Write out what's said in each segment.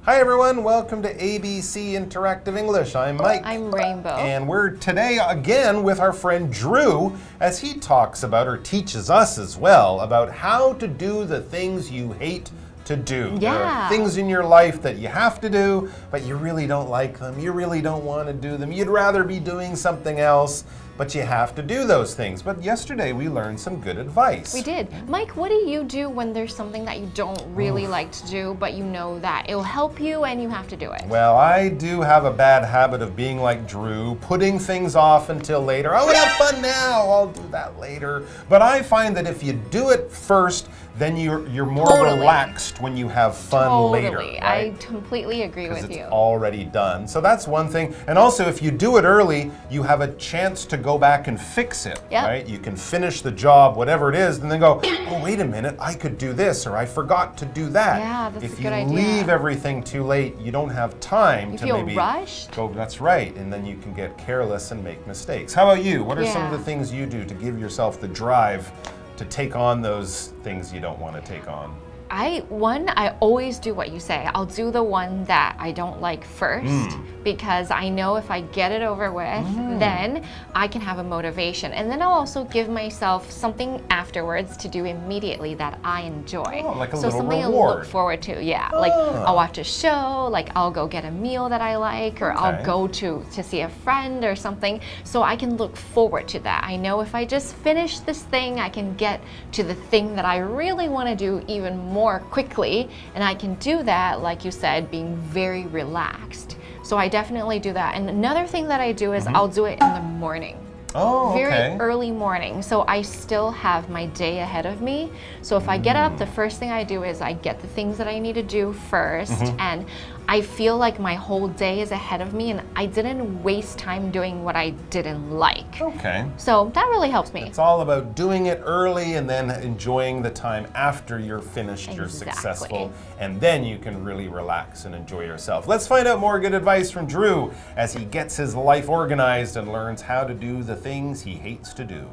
Hi everyone, welcome to ABC Interactive English. I'm Mike. I'm Rainbow. And we're today again with our friend Drew as he talks about, or teaches us as well, about how to do the things you hate to do. Yeah. There are things in your life that you have to do, but you really don't like them. You really don't want to do them. You'd rather be doing something else, but you have to do those things. But yesterday we learned some good advice. We did. Mike, what do you do when there's something that you don't really like to do, but you know that it'll help you and you have to do it? Well, I do have a bad habit of being like Drew, putting things off until later. I would have fun now, I'll do that later. But I find that if you do it first, then you're more relaxed when you have fun later. Right? I completely agree with you. Because it's already done. So that's one thing. And also, if you do it early, you have a chance to go back and fix it, right? You can finish the job, whatever it is, and then go, oh, wait a minute, I could do this, or I forgot to do that. Yeah, that's a good idea. If you leave everything too late, you don't have time to maybe rushed. go, that's right, and then you can get careless and make mistakes. How about you? What are some of the things you do to give yourself the drive to take on those things you don't want to take on? I always do what you say. I'll do the one that I don't like first because I know if I get it over with, then I can have a motivation. And then I'll also give myself something afterwards to do immediately that I enjoy. Oh, like a so little something reward. to look forward to, like I'll watch a show, like I'll go get a meal that I like, or I'll go to see a friend or something. So I can look forward to that. I know if I just finish this thing, I can get to the thing that I really want to do even more quickly, and I can do that, like you said, being very relaxed. So I definitely do that. And another thing that I do is I'll do it in the morning. Oh, okay. Very early morning, so I still have my day ahead of me. So if I get up, the first thing I do is I get the things that I need to do first, and I feel like my whole day is ahead of me and I didn't waste time doing what I didn't like. Okay. So that really helps me. It's all about doing it early and then enjoying the time after you're finished, you're successful, and then you can really relax and enjoy yourself. Let's find out more good advice from Drew as he gets his life organized and learns how to do the things he hates to do.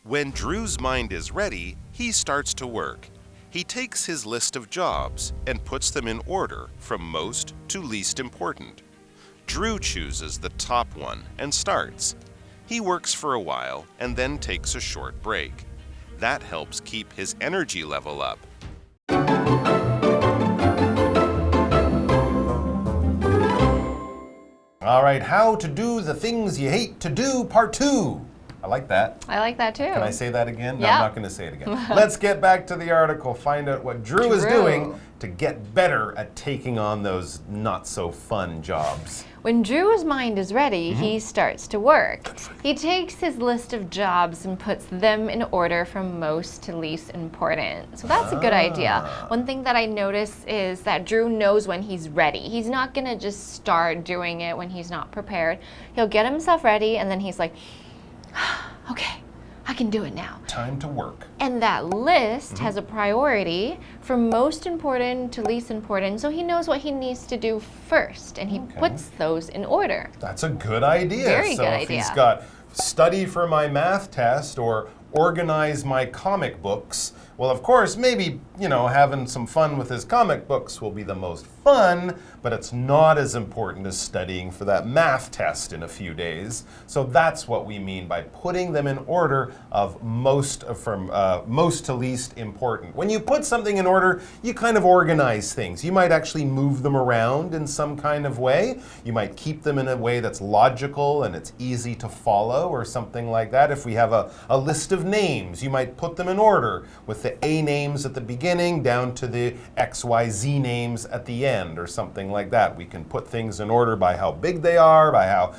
When Drew's mind is ready, he starts to work. He takes his list of jobs and puts them in order from most to least important. Drew chooses the top one and starts. He works for a while and then takes a short break. That helps keep his energy level up. All right, how to do the things you hate to do, part 2. I like that. I like that too. Can I say that again? Yeah. No, I'm not going to say it again. Let's get back to the article, find out what Drew is doing to get better at taking on those not so fun jobs. When Drew's mind is ready, he starts to work. He takes his list of jobs and puts them in order from most to least important. So that's a good idea. One thing that I notice is that Drew knows when he's ready. He's not going to just start doing it when he's not prepared. He'll get himself ready and then he's like, okay, I can do it now. Time to work. And that list has a priority from most important to least important, so he knows what he needs to do first, and he puts those in order. That's a good idea. Very good idea. So if he's got study for my math test or organize my comic books, well, of course, maybe, having some fun with his comic books will be the most fun, but it's not as important as studying for that math test in a few days. So that's what we mean by putting them in order of from most to least important. When you put something in order, you kind of organize things. You might actually move them around in some kind of way. You might keep them in a way that's logical and it's easy to follow or something like that. If we have a list of names, you might put them in order with the A names at the beginning down to the XYZ names at the end or something like that. We can put things in order by how big they are, by how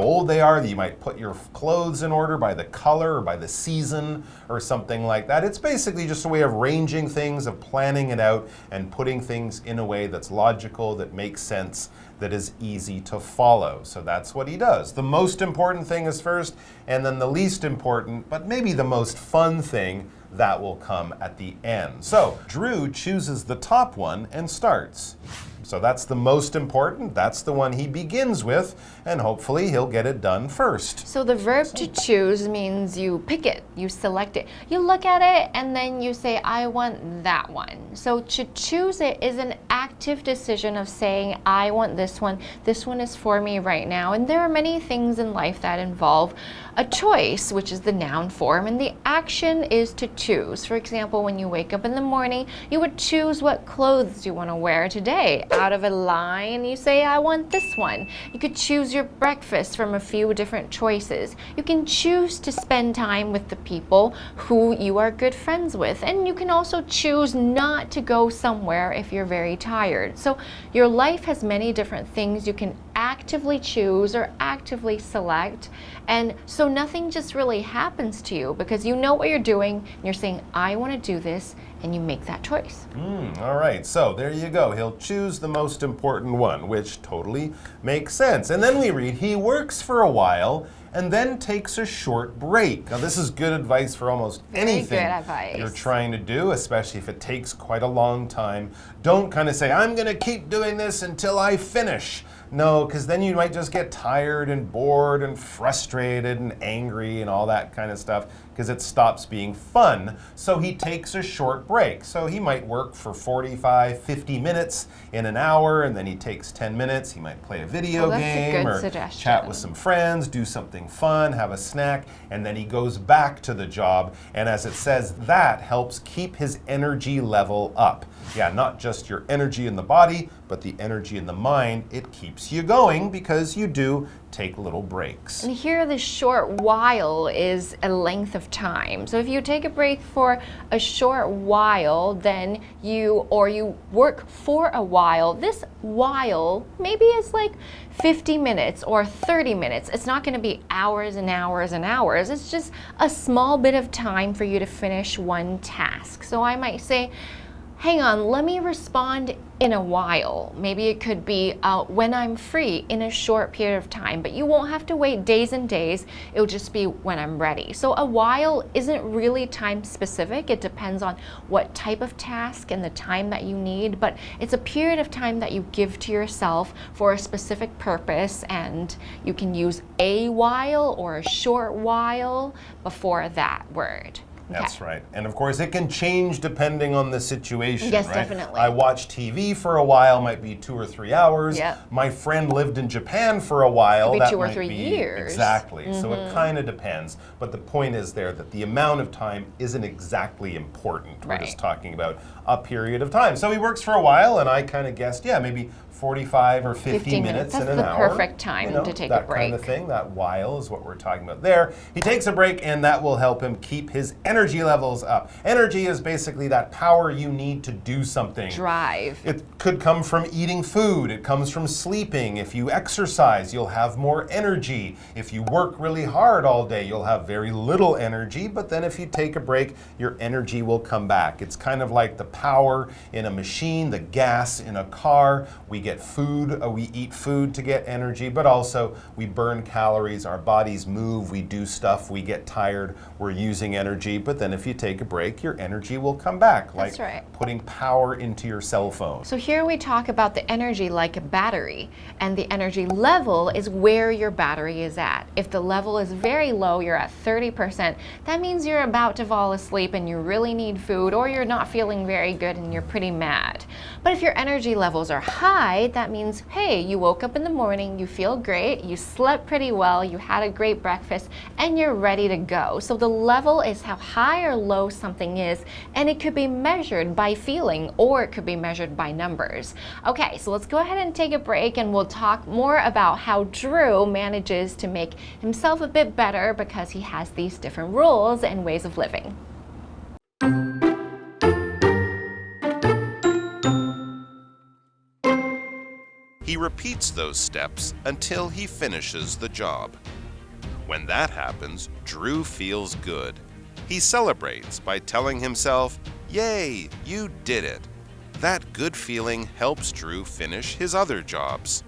old they are. You might put your clothes in order by the color or by the season or something like that. It's basically just a way of ranging things, of planning it out and putting things in a way that's logical, that makes sense, that is easy to follow. So that's what he does. The most important thing is first, and then the least important, but maybe the most fun thing, that will come at the end. So Drew chooses the top one and starts. So that's the most important. That's the one he begins with, and hopefully he'll get it done first. So the verb to choose means you pick it, you select it. You look at it and then you say, I want that one. So to choose it is an active decision of saying, I want this one. This one is for me right now. And there are many things in life that involve a choice, which is the noun form, and the action is to choose. For example, when you wake up in the morning, you would choose what clothes you want to wear today. Out of a line, you say, I want this one. You could choose your breakfast from a few different choices. You can choose to spend time with the people who you are good friends with. And you can also choose not to go somewhere if you're very tired. So your life has many different things you can actively choose or actively select. And so nothing just really happens to you because you know what you're doing and you're saying, I want to do this, and you make that choice. All right, so there you go. He'll choose the most important one, which totally makes sense. And then we read, he works for a while and then takes a short break. Now, this is good advice for almost anything you're trying to do, especially if it takes quite a long time. Don't kind of say, I'm going to keep doing this until I finish. No, because then you might just get tired and bored and frustrated and angry and all that kind of stuff because it stops being fun. So he takes a short break. So he might work for 45, 50 minutes in an hour, and then he takes 10 minutes. He might play a video game or chat with some friends, do something fun, have a snack, and then he goes back to the job. And as it says, that helps keep his energy level up. Yeah, not just your energy in the body, but the energy in the mind. It keeps you going because you do take little breaks. And here the short while is a length of time. So if you take a break for a short while, then you work for a while, this while maybe is like 50 minutes or 30 minutes. It's not going to be hours and hours and hours. It's just a small bit of time for you to finish one task. So I might say, hang on, let me respond in a while. Maybe it could be when I'm free in a short period of time, but you won't have to wait days and days. It'll just be when I'm ready. So a while isn't really time specific. It depends on what type of task and the time that you need, but it's a period of time that you give to yourself for a specific purpose, and you can use a while or a short while before that word. That's right. And of course, it can change depending on the situation, yes, right? Definitely. I watched TV for a while, might be 2 or 3 hours. Yep. My friend lived in Japan for a while. Could be that 2 or might 3 be, years. Exactly. So it kind of depends. But the point is there that the amount of time isn't exactly important. We're just talking about a period of time. So he works for a while, and I kind of guessed, yeah, maybe 45 or 50 minutes in an hour. That's the perfect time to take a break. That kind of thing, that while is what we're talking about there. He takes a break, and that will help him keep his energy levels up. Energy is basically that power you need to do something. Drive. It could come from eating food. It comes from sleeping. If you exercise, you'll have more energy. If you work really hard all day, you'll have very little energy. But then if you take a break, your energy will come back. It's kind of like the power in a machine, the gas in a car. We get food, we eat food to get energy, but also we burn calories, our bodies move, we do stuff, we get tired, we're using energy, but then if you take a break, your energy will come back, like putting power into your cell phone. So here we talk about the energy like a battery, and the energy level is where your battery is at. If the level is very low, you're at 30%, that means you're about to fall asleep and you really need food, or you're not feeling very good and you're pretty mad. But if your energy levels are high, that means, hey, you woke up in the morning, you feel great, you slept pretty well, you had a great breakfast, and you're ready to go. So the level is how high or low something is, and it could be measured by feeling, or it could be measured by numbers. Okay, so let's go ahead and take a break, and we'll talk more about how Drew manages to make himself a bit better because he has these different rules and ways of living. He repeats those steps until he finishes the job. When that happens, Drew feels good. He celebrates by telling himself, "Yay, you did it." That good feeling helps Drew finish his other jobs.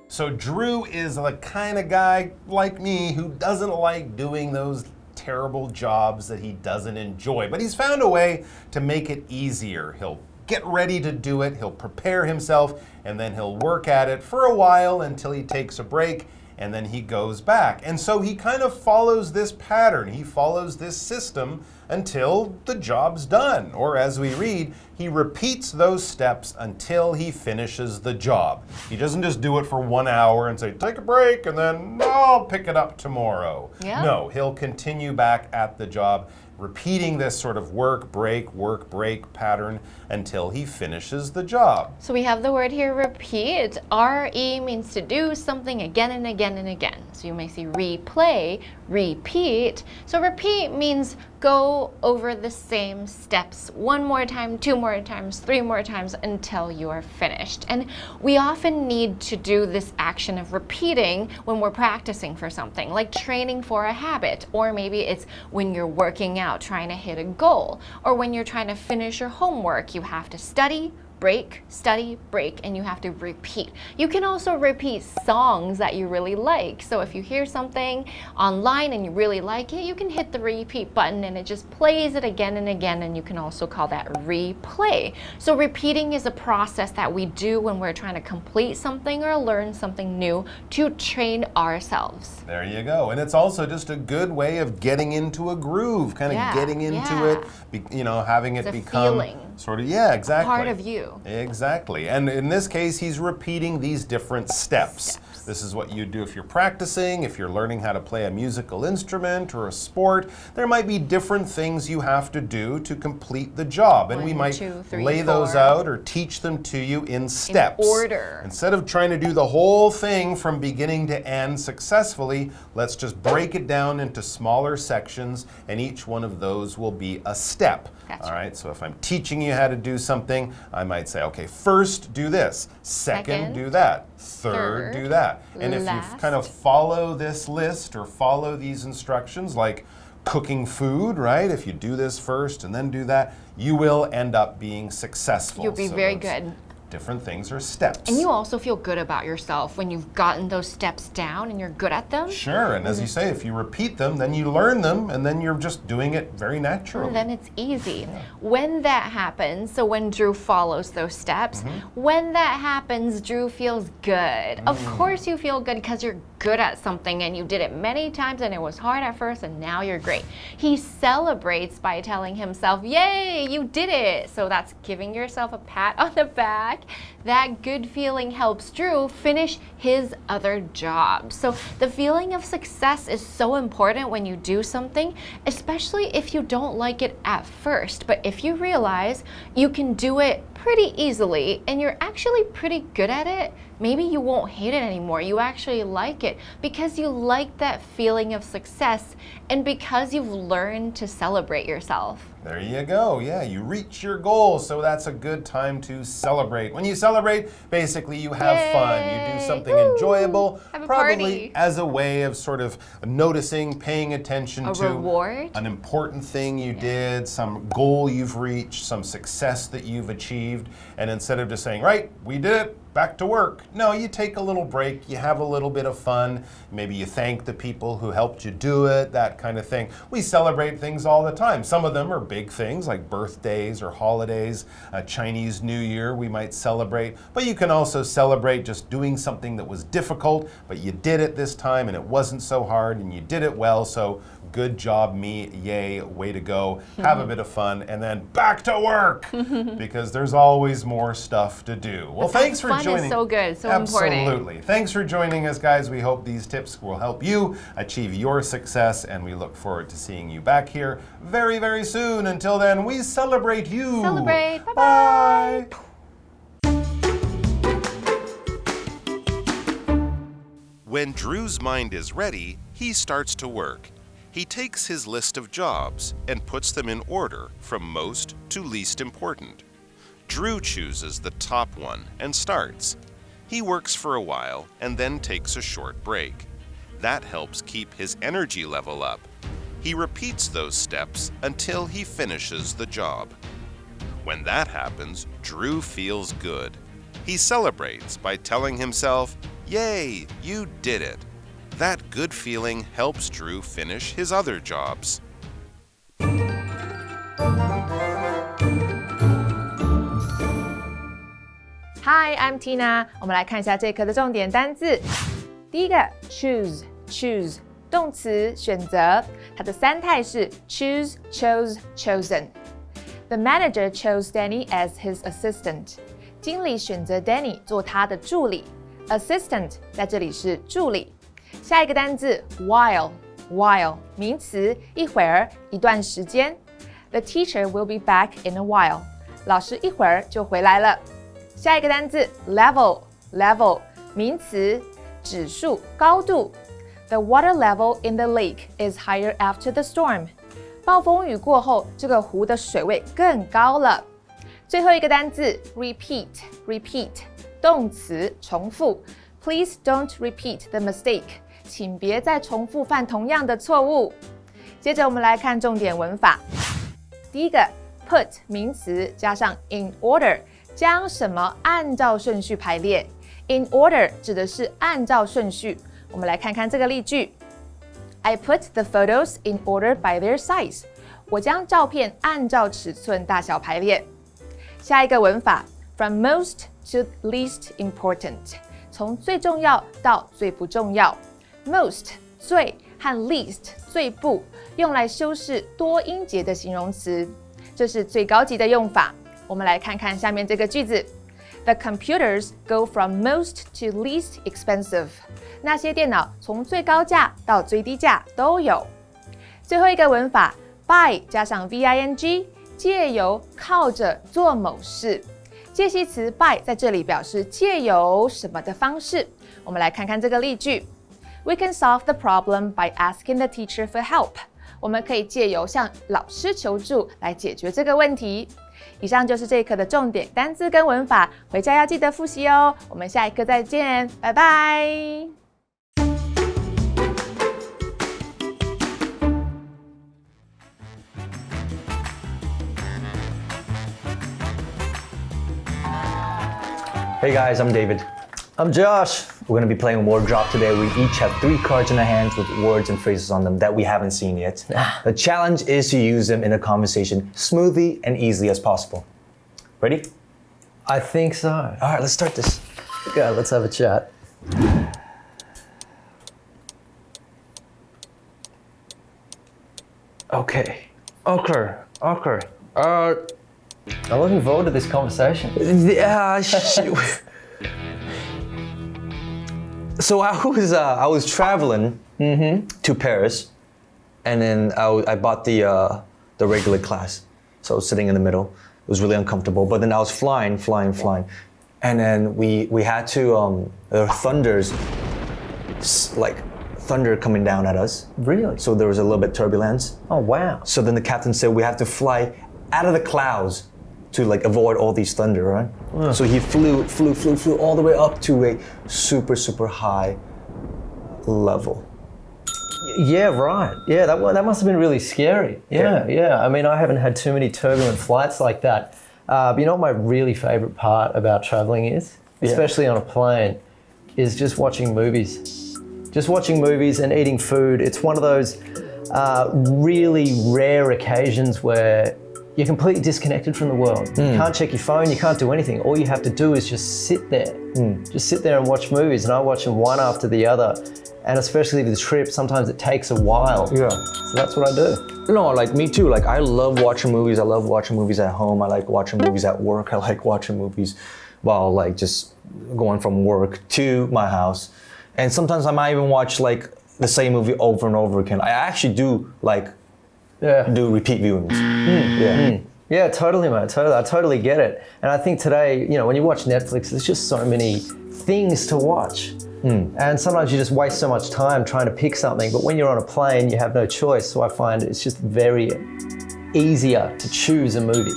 So Drew is the kind of guy like me who doesn't like doing those terrible jobs that he doesn't enjoy. But he's found a way to make it easier. He'll get ready to do it, he'll prepare himself, and then he'll work at it for a while until he takes a break, and then he goes back. And so he kind of follows this pattern. He follows this system until the job's done. Or as we read, he repeats those steps until he finishes the job. He doesn't just do it for 1 hour and say, take a break, and then I'll pick it up tomorrow. Yeah. No, he'll continue back at the job, repeating this sort of work, break pattern until he finishes the job. So we have the word here, repeat. R-E means to do something again and again and again. So you may see replay, repeat. So repeat means go over the same steps 1 more time, 2 more times, 3 more times until you are finished. And we often need to do this action of repeating when we're practicing for something, like training for a habit, or maybe it's when you're working out, trying to hit a goal, or when you're trying to finish your homework, you have to study, break, study, break, and you have to repeat. You can also repeat songs that you really like. So if you hear something online and you really like it, you can hit the repeat button and it just plays it again and again, and you can also call that replay. So repeating is a process that we do when we're trying to complete something or learn something new to train ourselves. There you go. And it's also just a good way of getting into a groove, kind of getting into it, having it become feeling. Sort of, exactly. Part of you. Exactly. And in this case, he's repeating these different steps. This is what you do if you're practicing, if you're learning how to play a musical instrument or a sport. There might be different things you have to do to complete the job. And we might 2, 3, lay 4. those out or teach them to you in steps. In order. Instead of trying to do the whole thing from beginning to end successfully, let's just break it down into smaller sections, and each one of those will be a step. Gotcha. All right, so if I'm teaching you how to do something, I might say, okay, first do this, second do that, third do that. And if you kind of follow this list or follow these instructions, like cooking food, right? If you do this first and then do that, you will end up being successful. You'll be very good. Different things are steps. And you also feel good about yourself when you've gotten those steps down and you're good at them. Sure, and as you say, if you repeat them, then you learn them, and then you're just doing it very naturally. And then it's easy. When that happens, so when Drew follows those steps, when that happens, Drew feels good. Of course you feel good because you're good at something and you did it many times and it was hard at first and now you're great. He celebrates by telling himself, yay, you did it. So that's giving yourself a pat on the back. That good feeling helps Drew finish his other job. So the feeling of success is so important when you do something, especially if you don't like it at first. But if you realize you can do it pretty easily and you're actually pretty good at it, maybe you won't hate it anymore. You actually like it because you like that feeling of success and because you've learned to celebrate yourself. There you go. Yeah, you reach your goal, so that's a good time to celebrate. When you celebrate, basically you have fun. You do something enjoyable, Have a probably party. as a way of sort of noticing, paying attention to reward? an important thing you did, some goal you've reached, some success that you've achieved, and instead of just saying, right, we did it, back to work. No, you take a little break, you have a little bit of fun, maybe you thank the people who helped you do it, that kind of thing. We celebrate things all the time. Some of them are big things like birthdays or holidays, Chinese New Year we might celebrate, but you can also celebrate just doing something that was difficult, but you did it this time and it wasn't so hard and you did it well, so good job me, yay, way to go, have a bit of fun, and then back to work because there's always more stuff to do. Well, thanks for joining. Fun is so good, so Absolutely. important. Thanks for joining us, guys. We hope these tips will help you achieve your success, and we look forward to seeing you back here very, very soon. Until then, we celebrate you. Celebrate. Bye-bye. When Drew's mind is ready, he starts to work. He takes his list of jobs and puts them in order from most to least important. Drew chooses the top one and starts. He works for a while and then takes a short break. That helps keep his energy level up. He repeats those steps until he finishes the job. When that happens, Drew feels good. He celebrates by telling himself, yay, you did it. That good feeling helps Drew finish his other jobs. Hi, I'm Tina. 我们来看一下这课的重点单字。第一个 choose 动词选择，它的三态是 choose, chose, chosen. The manager chose Danny as his assistant. 经理选择 Danny 做他的助理。Assistant 在这里是助理。下一个单字 while 名词，一会儿，一段时间。The teacher will be back in a while. 老师一会儿就回来了。下一个单字 level 名词，指数，高度。The water level in the lake is higher after the storm. 暴风雨过后，这个湖的水位更高了。最后一个单字 repeat 动词，重复。Please don't repeat the mistake. 请别再重复犯同样的错误。接着我们来看重点文法。第一个 put 名词加上 in order， 将什么按照顺序排列。In order 指的是按照顺序。我们来看看这个例句。I put the photos in order by their size. 我将照片按照尺寸大小排列。下一个文法 from most to least important， 从最重要到最不重要。Most 最和 least 最不，用来修饰多音节的形容词，这是最高级的用法。我们来看看下面这个句子。The computers go from most to least expensive. 那些电脑从最高价到最低价都有。最后一个文法 by 加上 VING， 借由靠着做某事。介系词 by 在这里表示借由什么的方式。我们来看看这个例句。We can solve the problem by asking the teacher for help. 我们可以借由向老师求助来解决这个问题。以上就是这一课的重点单字跟文法，回家要记得复习哦。我们下一课再见，拜拜。Hey guys, I'm David. I'm Josh. We're going to be playing Word Drop today. We each have 3 cards in our hands with words and phrases on them that we haven't seen yet. The challenge is to use them in a conversation smoothly and easily as possible. Ready? I think so. All right, let's start this. Go, let's have a chat. Okay. I'm looking forward to this conversation. Yeah. So I was traveling to Paris, and then I bought the regular class. So I was sitting in the middle. It was really uncomfortable. But then I was flying, and then we had to there were thunders, like thunder coming down at us. Really? So there was a little bit turbulence. Oh wow. So then the captain said we have to fly out of the clouds to like avoid all these thunder, right? Yeah. So he flew all the way up to a super high level. Yeah, right. Yeah, that must have been really scary. Yeah. I mean, I haven't had too many turbulent flights like that. But you know what my really favorite part about traveling is? Especially on a plane, is just watching movies. Just watching movies and eating food. It's one of those really rare occasions where you're completely disconnected from the world. You can't check your phone, you can't do anything. All you have to do is just sit there. Just sit there and watch movies, and I watch them one after the other. And especially with the trip, sometimes it takes a while. Yeah. So that's what I do. No, like me too. Like I love watching movies. I love watching movies at home. I like watching movies at work. I like watching movies while like just going from work to my house. And sometimes I might even watch like the same movie over and over again. I actually do like do repeat viewings. Yeah, totally, mate. Totally. I totally get it. And I think today, you know, when you watch Netflix, there's just so many things to watch. And sometimes you just waste so much time trying to pick something. But when you're on a plane, you have no choice. So I find it's just very easier to choose a movie.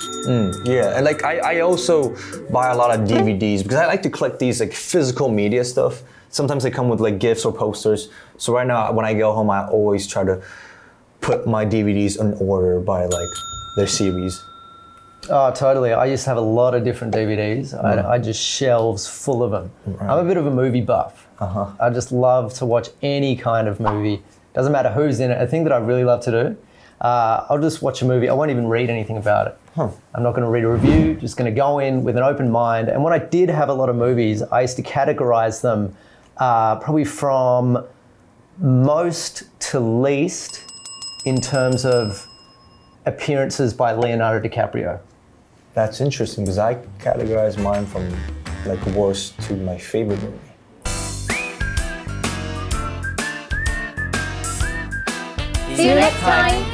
Yeah, and like I also buy a lot of DVDs because I like to collect these like physical media stuff. Sometimes they come with like gifts or posters. So right now, when I go home, I always try to put my DVDs in order by like their series Oh, totally. I used to have a lot of different DVDs. I just shelves full of them. Right. I'm a bit of a movie buff. I just love to watch any kind of movie. Doesn't matter who's in it. A thing that I really love to do, I'll just watch a movie. I won't even read anything about it. I'm not going to read a review, just going to go in with an open mind. And when I did have a lot of movies, I used to categorize them probably from most to least in terms of appearances by Leonardo DiCaprio. That's interesting because I categorize mine from like worst to my favorite movie. See you next time!